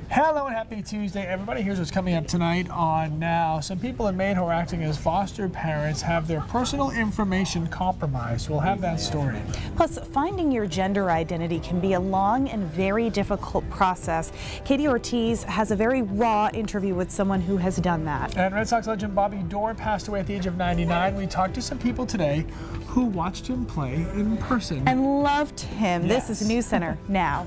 Hello and happy Tuesday, everybody. Here's what's coming up tonight on Now. Some people in Maine who are acting as foster parents have their personal information compromised. We'll have that story. Plus, finding your gender identity can be a long and very difficult process. Katie Ortiz has a very raw interview with someone who has done that. And Red Sox legend Bobby Doerr passed away at the age of 99. We talked to some people today who watched him play in person. And loved him. Yes. This is News Center Now.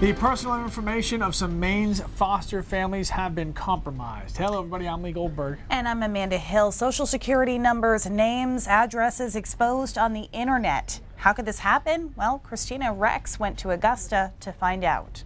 The personal information of some Maine's foster families have been compromised. Hello, everybody. I'm Lee Goldberg. And I'm Amanda Hill. Social security numbers, names, addresses exposed on the internet. How could this happen? Well, Christina Rex went to Augusta to find out.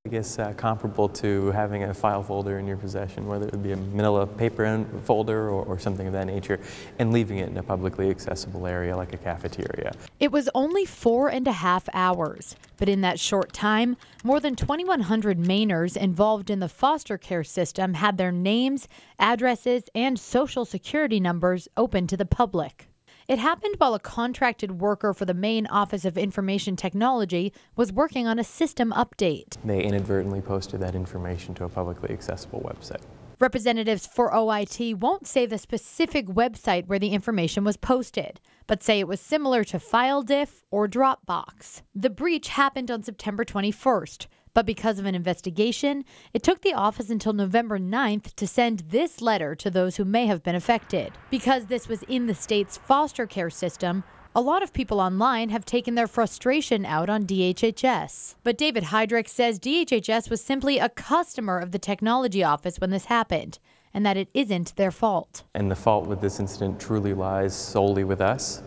I guess comparable to having a file folder in your possession, whether it be a manila paper folder or something of that nature, and leaving it in a publicly accessible area like a cafeteria. It was only 4.5 hours, but in that short time, more than 2,100 Mainers involved in the foster care system had their names, addresses, and social security numbers open to the public. It happened while a contracted worker for the Maine Office of Information Technology was working on a system update. They inadvertently posted that information to a publicly accessible website. Representatives for OIT won't say the specific website where the information was posted, but say it was similar to FileDiff or Dropbox. The breach happened on September 21st, but because of an investigation, it took the office until November 9th to send this letter to those who may have been affected. Because this was in the state's foster care system, a lot of people online have taken their frustration out on DHHS. But David Heydrich says DHHS was simply a customer of the technology office when this happened, and that it isn't their fault. And the fault with this incident truly lies solely with us.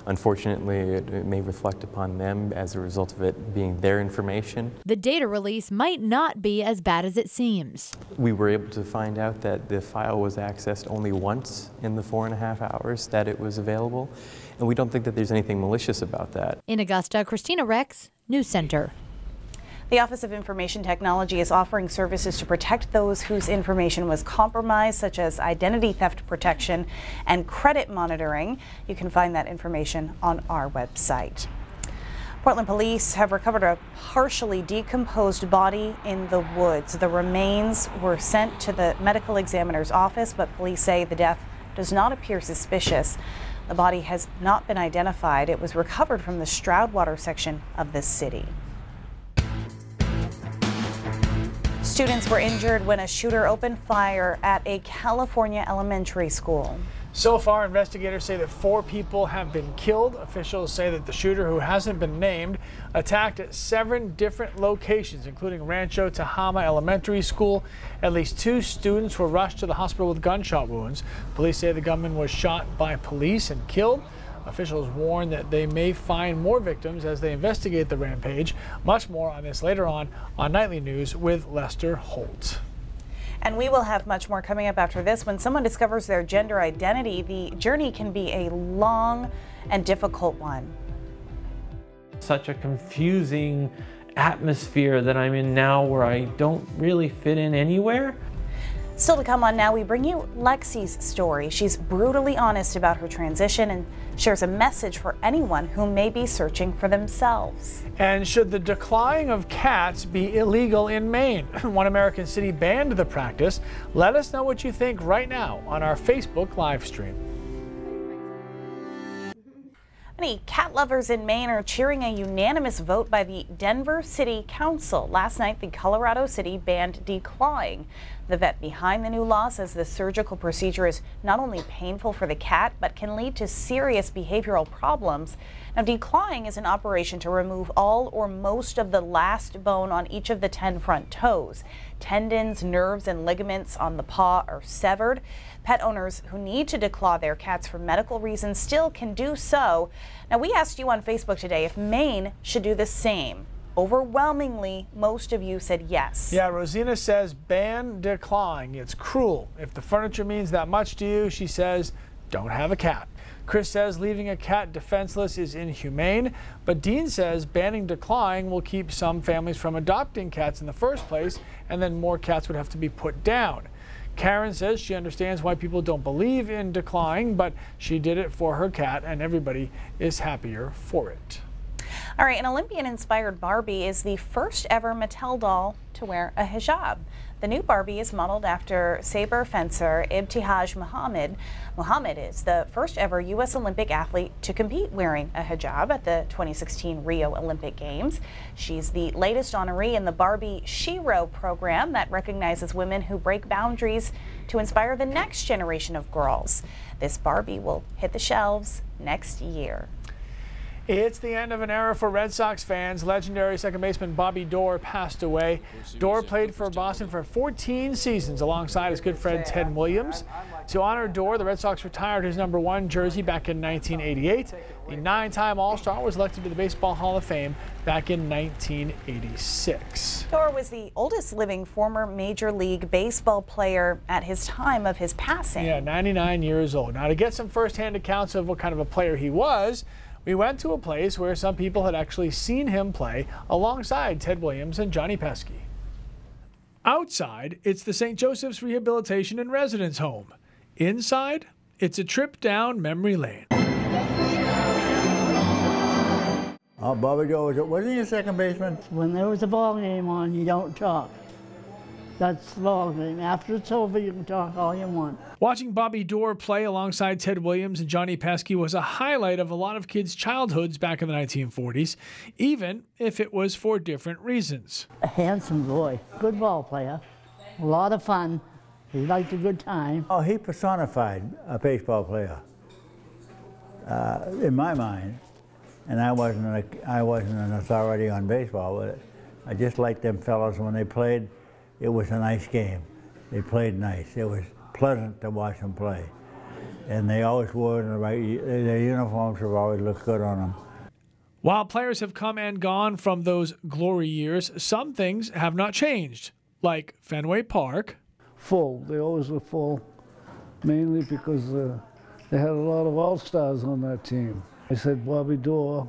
Unfortunately, it may reflect upon them as a result of it being their information. The data release might not be as bad as it seems. We were able to find out that the file was accessed only once in the 4.5 hours that it was available, and we don't think that there's anything malicious about that. In Augusta, Christina Rex, News Center. The Office of Information Technology is offering services to protect those whose information was compromised, such as identity theft protection and credit monitoring. You can find that information on our website. Portland police have recovered a partially decomposed body in the woods. The remains were sent to the medical examiner's office, but police say the death does not appear suspicious. The body has not been identified. It was recovered from the Stroudwater section of the city. Students were injured when a shooter opened fire at a California elementary school. So far, investigators say that 4 people have been killed. Officials say that the shooter, who hasn't been named, attacked at 7 different locations, including Rancho Tehama Elementary School. At least 2 students were rushed to the hospital with gunshot wounds. Police say the gunman was shot by police and killed. Officials warn that they may find more victims as they investigate the rampage. Much more on this later on Nightly News with Lester Holt. And we will have much more coming up after this. When someone discovers their gender identity, the journey can be a long and difficult one. Such a confusing atmosphere that I'm in now where I don't really fit in anywhere. Still to come on Now, we bring you Lexi's story. She's brutally honest about her transition and shares a message for anyone who may be searching for themselves. And should the declawing of cats be illegal in Maine? One American city banned the practice. Let us know what you think right now on our Facebook live stream. Many cat lovers in Maine are cheering a unanimous vote by the Denver City Council. Last night, the Colorado City banned declawing. The vet behind the new law says the surgical procedure is not only painful for the cat, but can lead to serious behavioral problems. Now, declawing is an operation to remove all or most of the last bone on each of the 10 front toes. Tendons, nerves, and ligaments on the paw are severed. Pet owners who need to declaw their cats for medical reasons still can do so. Now, we asked you on Facebook today if Maine should do the same. Overwhelmingly, most of you said yes. Yeah, Rosina says ban declawing. It's cruel. If the furniture means that much to you, she says, don't have a cat. Chris says leaving a cat defenseless is inhumane, but Dean says banning declawing will keep some families from adopting cats in the first place, and then more cats would have to be put down. Karen says she understands why people don't believe in declawing, but she did it for her cat, and everybody is happier for it. All right, an Olympian-inspired Barbie is the first ever Mattel doll to wear a hijab. The new Barbie is modeled after saber fencer Ibtihaj Muhammad. Muhammad is the first ever U.S. Olympic athlete to compete wearing a hijab at the 2016 Rio Olympic Games. She's the latest honoree in the Barbie Shero program that recognizes women who break boundaries to inspire the next generation of girls. This Barbie will hit the shelves next year. It's the end of an era for Red Sox fans. Legendary second baseman Bobby Doerr passed away. Doerr played for Boston for 14 seasons alongside his good friend Ted Williams. To honor Doerr, the Red Sox retired his #1 jersey back in 1988. The 9-time All-Star was elected to the Baseball Hall of Fame back in 1986. Doerr was the oldest living former Major League Baseball player at his time of his passing. Yeah, 99 years old. Now, to get some first-hand accounts of what kind of a player he was, we went to a place where some people had actually seen him play alongside Ted Williams and Johnny Pesky. Outside, it's the St. Joseph's Rehabilitation and Residence Home. Inside, it's a trip down memory lane. Oh, Bobby Doerr, wasn't he a second baseman? When there was a ball game on, you don't talk. That's the ball game. After it's over, you can talk all you want. Watching Bobby Doerr play alongside Ted Williams and Johnny Pesky was a highlight of a lot of kids' childhoods back in the 1940s, even if it was for different reasons. A handsome boy, good ball player, a lot of fun. He liked a good time. Oh, he personified a baseball player, in my mind. And I wasn't an authority on baseball, but I just liked them fellas when they played. It was a nice game. They played nice. It was pleasant to watch them play. And they always wore the right, their uniforms have always looked good on them. While players have come and gone from those glory years, some things have not changed, like Fenway Park. Full. They always were full, mainly because they had a lot of all-stars on that team. I said Bobby Doerr,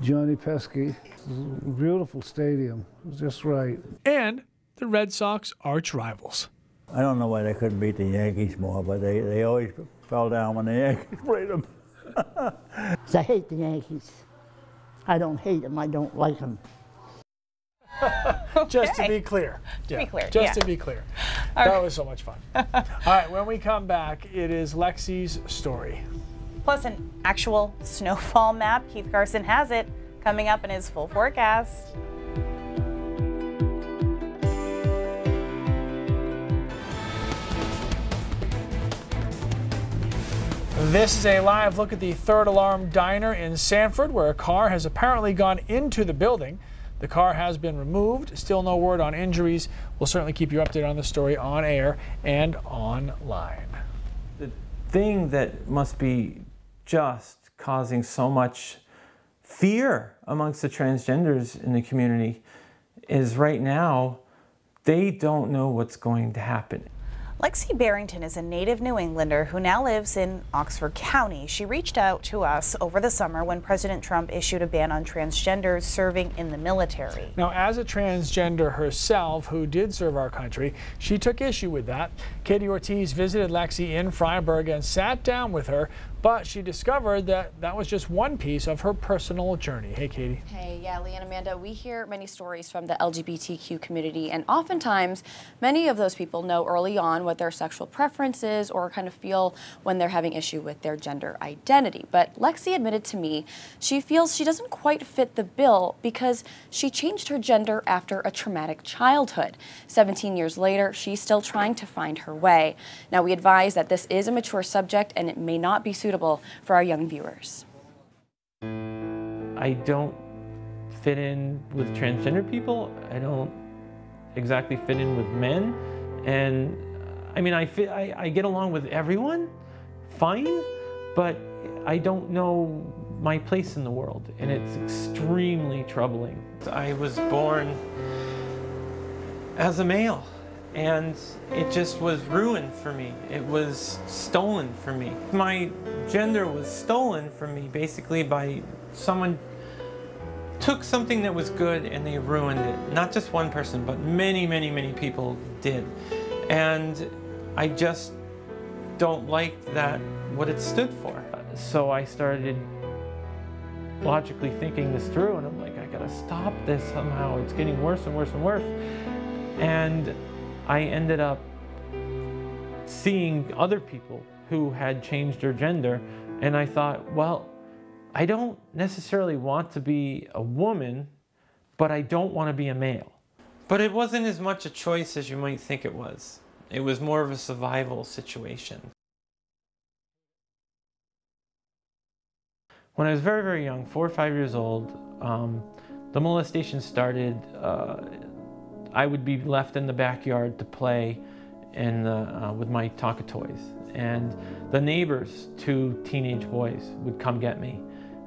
Johnny Pesky. It was a beautiful stadium. It was just right. And the Red Sox arch rivals. I don't know why they couldn't beat the Yankees more, but they always fell down when the Yankees played them. I hate the Yankees. I don't hate them, I don't like them. Just to be clear. To be clear, Just yeah. to be clear. All That right. was so much fun. All right, when we come back, it is Lexi's story. Plus an actual snowfall map. Keith Carson has it coming up in his full forecast. This is a live look at the Third Alarm Diner in Sanford, where a car has apparently gone into the building. The car has been removed. Still no word on injuries. We'll certainly keep you updated on the story on air and online. The thing that must be just causing so much fear amongst the transgenders in the community is right now they don't know what's going to happen. Lexi Barrington is a native New Englander who now lives in Oxford County. She reached out to us over the summer when President Trump issued a ban on transgenders serving in the military. Now, as a transgender herself who did serve our country, she took issue with that. Katie Ortiz visited Lexi in Freiburg and sat down with her, but she discovered that that was just one piece of her personal journey. Hey, Katie. Hey, yeah, Lee and Amanda, we hear many stories from the LGBTQ community, and oftentimes many of those people know early on what their sexual preference is or kind of feel when they're having issue with their gender identity. But Lexi admitted to me she feels she doesn't quite fit the bill because she changed her gender after a traumatic childhood. 17 years later, she's still trying to find her way. Now, we advise that this is a mature subject and it may not be suitable for our young viewers. I don't fit in with transgender people. I don't exactly fit in with men. And I mean, I get along with everyone fine, but I don't know my place in the world, and it's extremely troubling. I was born as a male, and it just was ruined for me. It was stolen from me. My gender was stolen from me basically by someone took something that was good and they ruined it. Not just one person, but many, many, many people did. And I just don't like that, what it stood for. So I started logically thinking this through, and I'm like, I gotta stop this somehow. It's getting worse and worse and worse. And I ended up seeing other people who had changed their gender, and I thought, well, I don't necessarily want to be a woman, but I don't want to be a male. But it wasn't as much a choice as you might think it was. It was more of a survival situation. When I was very, very young, 4 or 5 years old, the molestation started. I would be left in the backyard to play with my Tonka toys. And the neighbors, 2 teenage boys, would come get me.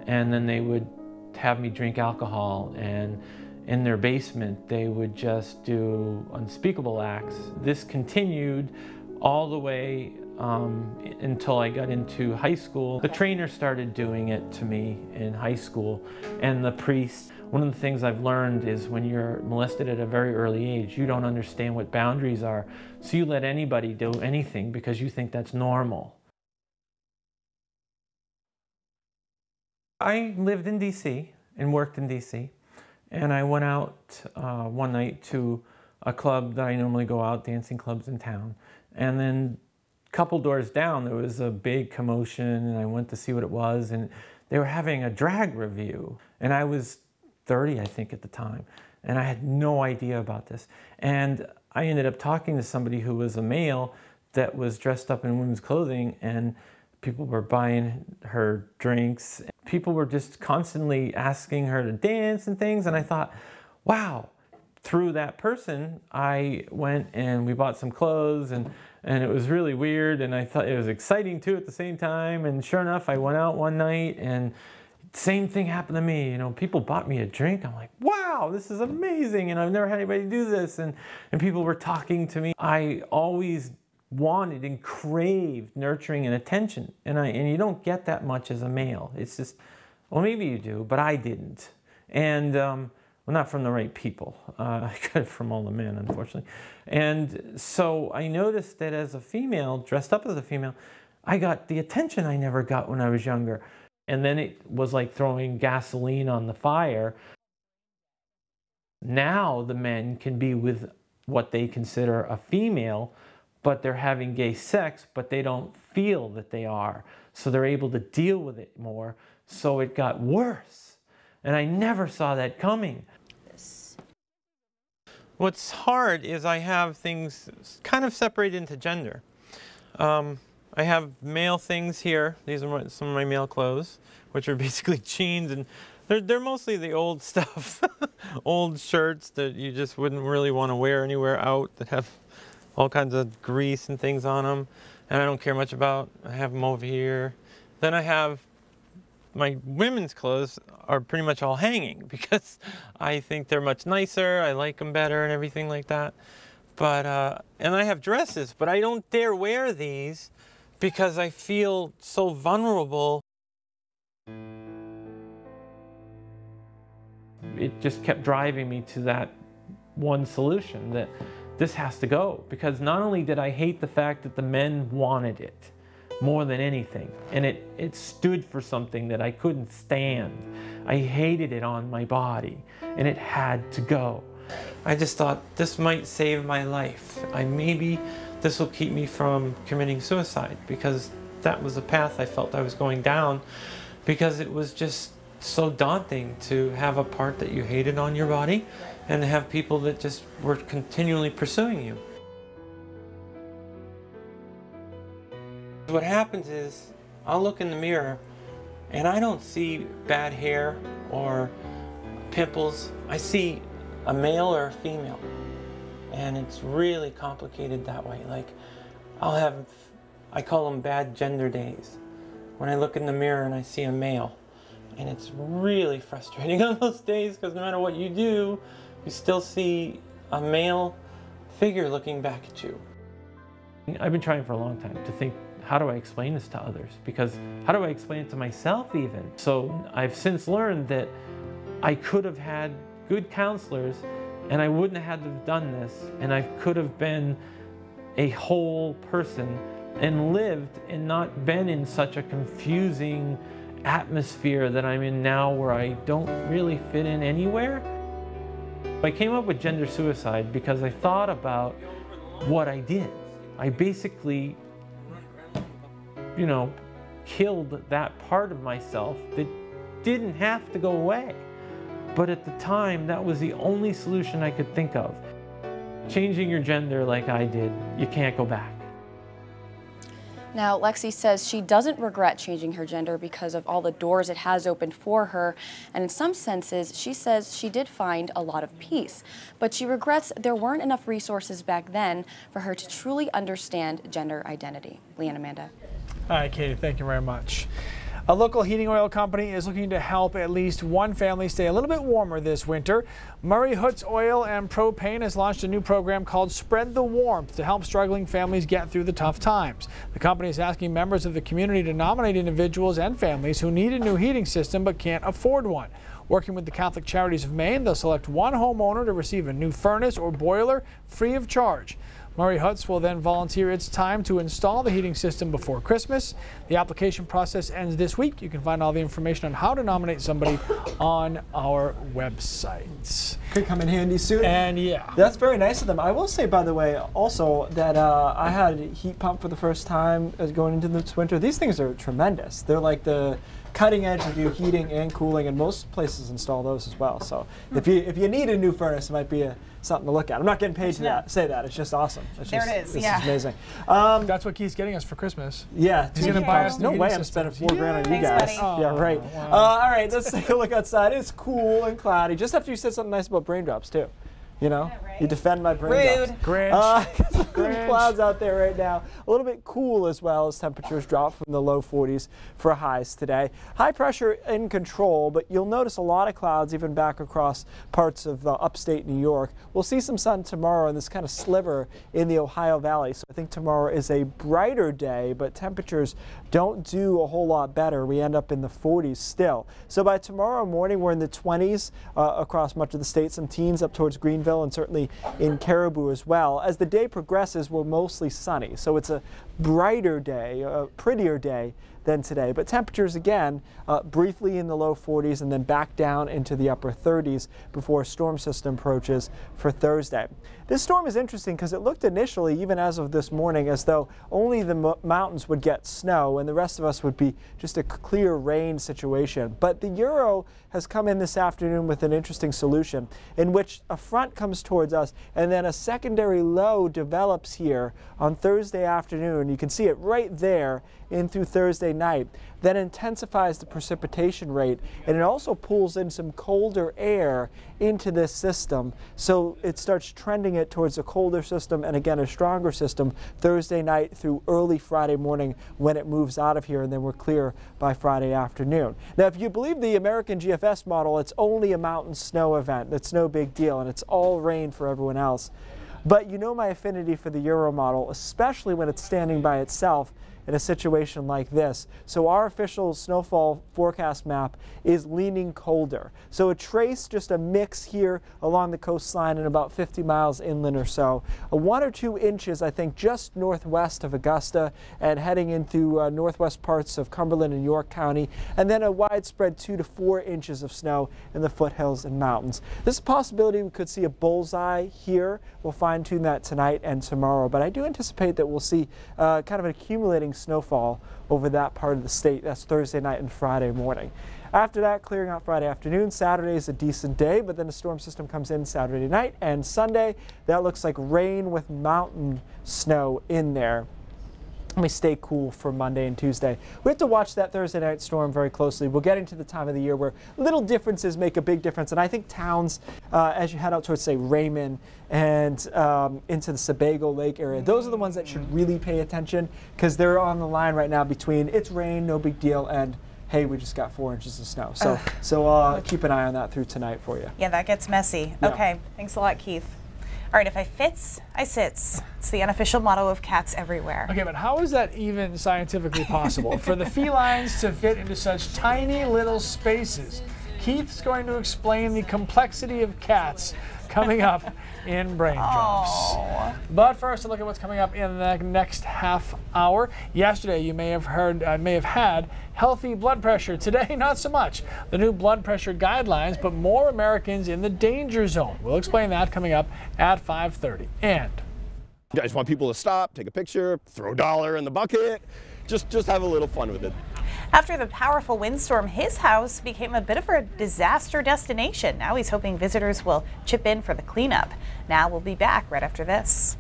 And then they would have me drink alcohol, and in their basement they would just do unspeakable acts. This continued all the way until I got into high school. The trainer started doing it to me in high school, and the priest. One of the things I've learned is when you're molested at a very early age, you don't understand what boundaries are, so you let anybody do anything because you think that's normal. I lived in DC and worked in DC, and I went out one night to a club that I normally go out, dancing clubs in town, and then a couple doors down there was a big commotion, and I went to see what it was, and they were having a drag review, and I was 30, I think, at the time, and I had no idea about this. And I ended up talking to somebody who was a male that was dressed up in women's clothing, and people were buying her drinks. People were just constantly asking her to dance and things, and I thought, wow. Through that person, I went and we bought some clothes, and it was really weird, and I thought it was exciting too at the same time. And sure enough, I went out one night and same thing happened to me. You know, people bought me a drink. I'm like, wow, this is amazing, and I've never had anybody do this. And people were talking to me. I always wanted and craved nurturing and attention, and you don't get that much as a male. It's just, well, maybe you do, but I didn't. And well, not from the right people. I got it from all the men, unfortunately. And so I noticed that as a female, dressed up as a female, I got the attention I never got when I was younger. And then it was like throwing gasoline on the fire. Now the men can be with what they consider a female, but they're having gay sex, but they don't feel that they are. So they're able to deal with it more. So it got worse. And I never saw that coming. What's hard is I have things kind of separated into gender. I have male things here. These are some of my male clothes, which are basically jeans, and they're mostly the old stuff. Old shirts that you just wouldn't really want to wear anywhere out, that have all kinds of grease and things on them, and I don't care much about. I have them over here. Then I have my women's clothes are pretty much all hanging because I think they're much nicer. I like them better and everything like that. But and I have dresses, but I don't dare wear these because I feel so vulnerable. It just kept driving me to that one solution, that this has to go, because not only did I hate the fact that the men wanted it more than anything, and it stood for something that I couldn't stand. I hated it on my body, and it had to go. I just thought, this might save my life. Maybe this will keep me from committing suicide, because that was the path I felt I was going down, because it was just so daunting to have a part that you hated on your body and to have people that just were continually pursuing you. What happens is, I'll look in the mirror and I don't see bad hair or pimples. I see a male or a female, and it's really complicated that way. Like, I call them bad gender days. When I look in the mirror and I see a male, and it's really frustrating on those days, because no matter what you do, you still see a male figure looking back at you. I've been trying for a long time to think, how do I explain this to others? Because how do I explain it to myself even? So I've since learned that I could have had good counselors and I wouldn't have had to have done this, and I could have been a whole person and lived and not been in such a confusing atmosphere that I'm in now, where I don't really fit in anywhere. I came up with gender suicide because I thought about what I did. I basically, you know, killed that part of myself that didn't have to go away. But at the time, that was the only solution I could think of. Changing your gender like I did, you can't go back. Now, Lexi says she doesn't regret changing her gender because of all the doors it has opened for her. And in some senses, she says she did find a lot of peace. But she regrets there weren't enough resources back then for her to truly understand gender identity. Leanne, Amanda. All right, Katie, thank you very much. A local heating oil company is looking to help at least one family stay a little bit warmer this winter. Murray Hoots Oil and Propane has launched a new program called Spread the Warmth to help struggling families get through the tough times. The company is asking members of the community to nominate individuals and families who need a new heating system but can't afford one. Working with the Catholic Charities of Maine, they'll select one homeowner to receive a new furnace or boiler free of charge. Murray Hoots will then volunteer its time to install the heating system before Christmas. The application process ends this week. You can find all the information on how to nominate somebody on our website. Could come in handy soon. And yeah. That's very nice of them. I will say, by the way, also that I had a heat pump for the first time going into this winter. These things are tremendous. They're like the cutting edge to do heating and cooling, and most places install those as well. So if you need a new furnace, it might be something to look at. I'm not getting paid to say that. It's just awesome. There it is. This yeah. is amazing. That's what Keith's getting us for Christmas. Yeah. He's going to buy us no way I'm spending $4 grand on you guys. Buddy. Yeah, right. Wow. All right, let's take a look outside. It's cool and cloudy. Just after you said something nice about braindrops, too. You know, yeah, right. You defend my braindrops. Grinch. Some clouds out there right now. A little bit cool as well as temperatures drop from the low 40s for highs today. High pressure in control, but you'll notice a lot of clouds even back across parts of upstate New York. We'll see some sun tomorrow in this kind of sliver in the Ohio Valley. So I think tomorrow is a brighter day, but temperatures don't do a whole lot better. We end up in the 40s still. So by tomorrow morning, we're in the 20s across much of the state, some teens up towards Greenville and certainly in Caribou as well. As the day progresses, we're mostly sunny. So it's a brighter day, a prettier day than today. But temperatures again briefly in the low 40s and then back down into the upper 30s before a storm system approaches for Thursday. This storm is interesting because it looked initially, even as of this morning, as though only the mountains would get snow and the rest of us would be just a clear rain situation. But the Euro has come in this afternoon with an interesting solution in which a front comes towards us and then a secondary low develops here on Thursday afternoon. You can see it right there in through Thursday night. That intensifies the precipitation rate, and it also pulls in some colder air into this system. So it starts trending it towards a colder system and again a stronger system Thursday night through early Friday morning when it moves out of here, and then we're clear by Friday afternoon. Now, if you believe the American GFS model, it's only a mountain snow event. That's no big deal, and it's all rain for everyone else. But you know my affinity for the Euro model, especially when it's standing by itself in a situation like this. So our official snowfall forecast map is leaning colder. So a trace, just a mix here along the coastline and about 50 miles inland or so. 1 or 2 inches, I think, just northwest of Augusta and heading into northwest parts of Cumberland and York County, and then a widespread 2 to 4 inches of snow in the foothills and mountains. This is a possibility we could see a bullseye here. We'll fine tune that tonight and tomorrow, but I do anticipate that we'll see kind of an accumulating snowfall over that part of the state. That's Thursday night and Friday morning. After that, clearing out Friday afternoon. Saturday is a decent day, but then the storm system comes in Saturday night and Sunday. That looks like rain with mountain snow in there. We stay cool for Monday and Tuesday. We have to watch that Thursday night storm very closely. We're getting to the time of the year where little differences make a big difference. And I think towns, as you head out towards, say, Raymond and into the Sebago Lake area, those are the ones that should really pay attention because they're on the line right now between it's rain, no big deal, and hey, we just got 4 inches of snow. So keep an eye on that through tonight for you. Yeah, that gets messy. Yeah. Okay, thanks a lot, Keith. All right, if I fits, I sits. It's the unofficial motto of cats everywhere. Okay, but how is that even scientifically possible? For the felines to fit into such tiny little spaces? Keith's going to explain the complexity of cats coming up in Brain Drops. But first, a look at what's coming up in the next half hour. Yesterday, you may have had healthy blood pressure. Today, not so much. The new blood pressure guidelines put more Americans in the danger zone. We'll explain that coming up at 5:30. And I just want people to stop, take a picture, throw a dollar in the bucket, just have a little fun with it. After the powerful windstorm, his house became a bit of a disaster destination. Now he's hoping visitors will chip in for the cleanup. Now we'll be back right after this.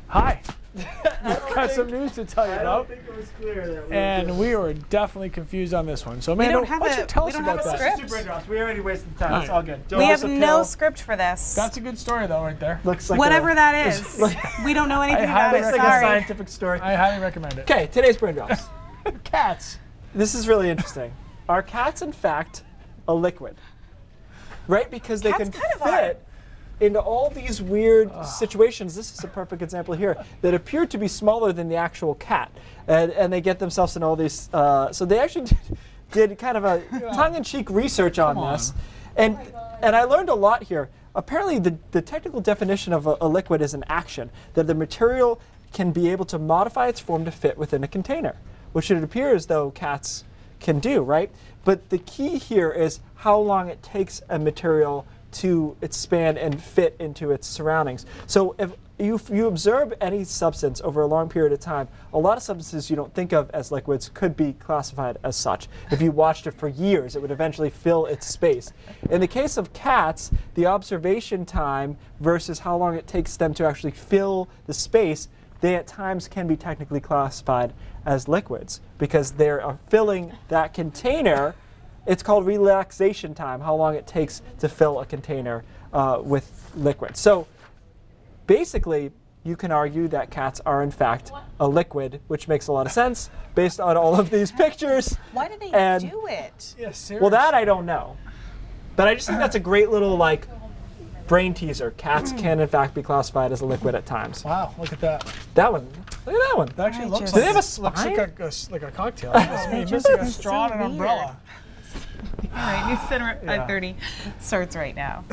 hi. We've got some news to tell you about. I don't think it was clear that and we were definitely confused on this one. So, Amanda, why don't you tell us about that? Super drops. We already wasted the time. It's all good. We have no script for this. That's a good story, though, right there. Looks like whatever that is. We don't know anything about it. It's like a scientific story. I highly recommend it. Okay, today's Brain Drops. Cats. This is really interesting. Are cats, in fact, a liquid? Right? Because they can fit into all these weird situations. This is a perfect example here that appear to be smaller than the actual cat, and they get themselves in all these. So they actually did kind of a tongue-in-cheek research on this, and I learned a lot here. Apparently, the technical definition of a liquid is an action that the material can be able to modify its form to fit within a container, which it appears though cats can do, right? But the key here is how long it takes a material to expand and fit into its surroundings. So if you observe any substance over a long period of time, a lot of substances you don't think of as liquids could be classified as such. If you watched it for years, it would eventually fill its space. In the case of cats, the observation time versus how long it takes them to actually fill the space, they at times can be technically classified as liquids because they are filling that container. It's called relaxation time, how long it takes to fill a container with liquid. So basically, you can argue that cats are in fact a liquid, which makes a lot of sense based on all of these pictures. Why do they do it? Yeah, seriously. Well, that I don't know. But I just think that's a great little brain teaser. Cats can in fact be classified as a liquid at times. Wow, look at that. That one. Look at that one. That actually looks Do they have a spine? looks like a cocktail. It's missing a straw and an umbrella. All right, News Center at 5:30 starts right now.